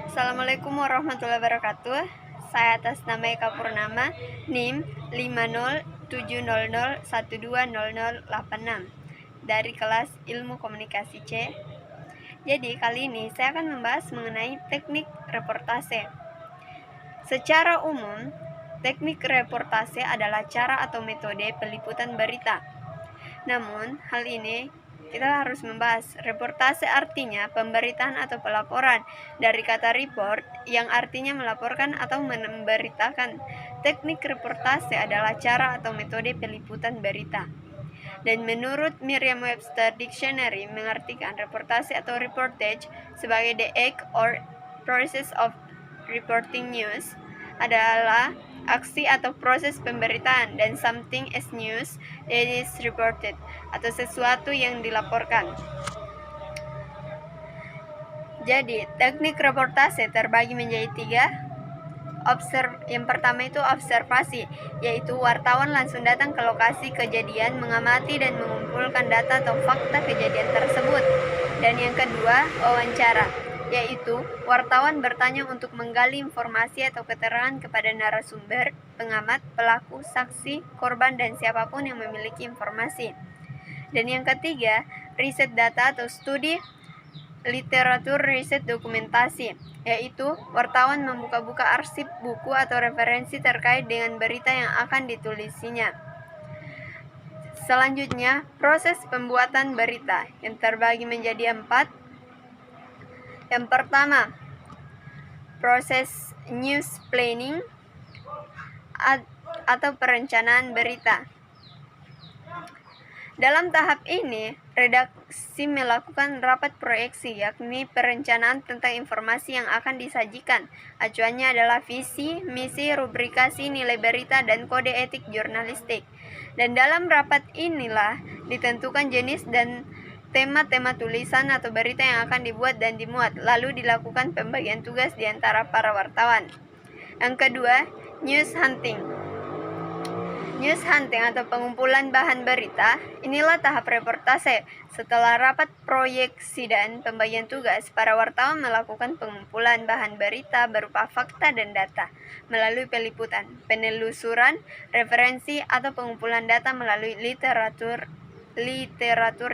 Assalamualaikum warahmatullahi wabarakatuh. Saya atas nama Eka Purnama, NIM 50700120086 dari kelas Ilmu Komunikasi C. Jadi kali ini saya akan membahas mengenai teknik reportase. Secara umum, teknik reportase adalah cara atau metode peliputan berita. Namun, hal ini kita harus membahas reportase artinya pemberitaan atau pelaporan dari kata report yang artinya melaporkan atau memberitakan. Teknik reportase adalah cara atau metode peliputan berita. Dan menurut Merriam-Webster Dictionary mengartikan reportase atau reportage sebagai the act or process of reporting news adalah aksi atau proses pemberitaan dan something as news that is reported atau sesuatu yang dilaporkan. Jadi, teknik reportase terbagi menjadi tiga. Yang pertama itu observasi, yaitu wartawan langsung datang ke lokasi kejadian, mengamati dan mengumpulkan data atau fakta kejadian tersebut. Dan yang kedua, wawancara, yaitu wartawan bertanya untuk menggali informasi atau keterangan kepada narasumber, pengamat, pelaku, saksi, korban, dan siapapun yang memiliki informasi. Dan yang ketiga, riset data atau studi literatur riset dokumentasi, yaitu wartawan membuka-buka arsip buku atau referensi terkait dengan berita yang akan ditulisinya. Selanjutnya, proses pembuatan berita yang terbagi menjadi 4. Yang pertama, proses news planning atau perencanaan berita. Dalam tahap ini, redaksi melakukan rapat proyeksi, yakni perencanaan tentang informasi yang akan disajikan. Acuannya adalah visi, misi, rubrikasi, nilai berita, dan kode etik jurnalistik. Dan dalam rapat inilah ditentukan jenis dan tema-tema tulisan atau berita yang akan dibuat dan dimuat, lalu dilakukan pembagian tugas di antara para wartawan. Yang kedua, news hunting. News hunting atau pengumpulan bahan berita, inilah tahap reportase. Setelah rapat proyeksi dan pembagian tugas, para wartawan melakukan pengumpulan bahan berita berupa fakta dan data melalui peliputan, penelusuran, referensi, atau pengumpulan data melalui literatur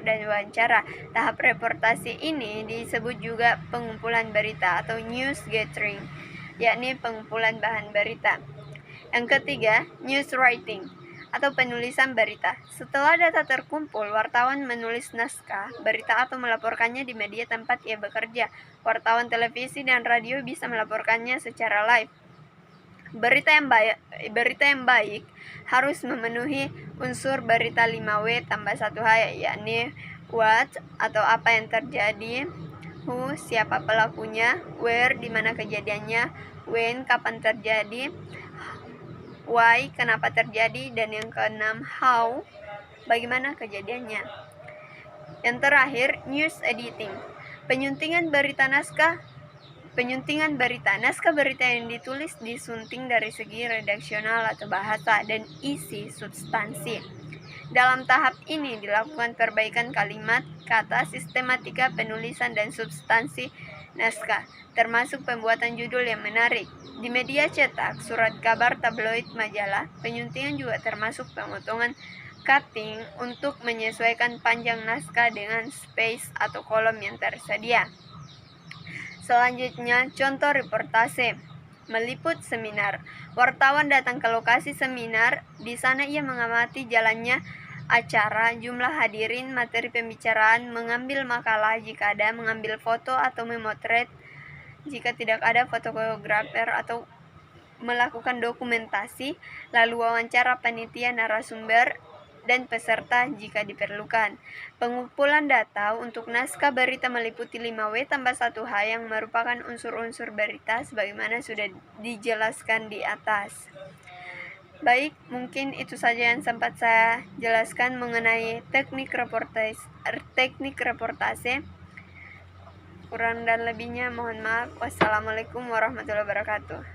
dan wawancara. Tahap reportase ini disebut juga pengumpulan berita atau news gathering, yakni pengumpulan bahan berita. Yang ketiga, news writing atau penulisan berita. Setelah data terkumpul, wartawan menulis naskah berita atau melaporkannya di media tempat ia bekerja. Wartawan televisi dan radio bisa melaporkannya secara live. Berita yang baik harus memenuhi unsur berita 5W tambah 1H, yakni what atau apa yang terjadi, who siapa pelakunya, where di mana kejadiannya, when kapan terjadi, why kenapa terjadi, dan yang keenam how bagaimana kejadiannya. Yang terakhir, news editing, penyuntingan berita. Naskah berita yang ditulis disunting dari segi redaksional atau bahasa dan isi substansi. Dalam tahap ini dilakukan perbaikan kalimat, kata, sistematika penulisan dan substansi naskah, termasuk pembuatan judul yang menarik. Di media cetak, surat kabar, tabloid, majalah, penyuntingan juga termasuk pemotongan cutting untuk menyesuaikan panjang naskah dengan space atau kolom yang tersedia. Selanjutnya, contoh reportase. Meliput seminar. Wartawan datang ke lokasi seminar. Di sana ia mengamati jalannya acara, jumlah hadirin, materi pembicaraan, mengambil makalah jika ada, mengambil foto atau memotret jika tidak ada fotografer, atau melakukan dokumentasi, lalu wawancara panitia, narasumber, dan peserta jika diperlukan. Pengumpulan data untuk naskah berita meliputi 5W tambah 1H yang merupakan unsur-unsur berita sebagaimana sudah dijelaskan di atas. Baik, mungkin itu saja yang sempat saya jelaskan mengenai teknik reportase. Kurang dan lebihnya mohon maaf. Wassalamualaikum warahmatullahi wabarakatuh.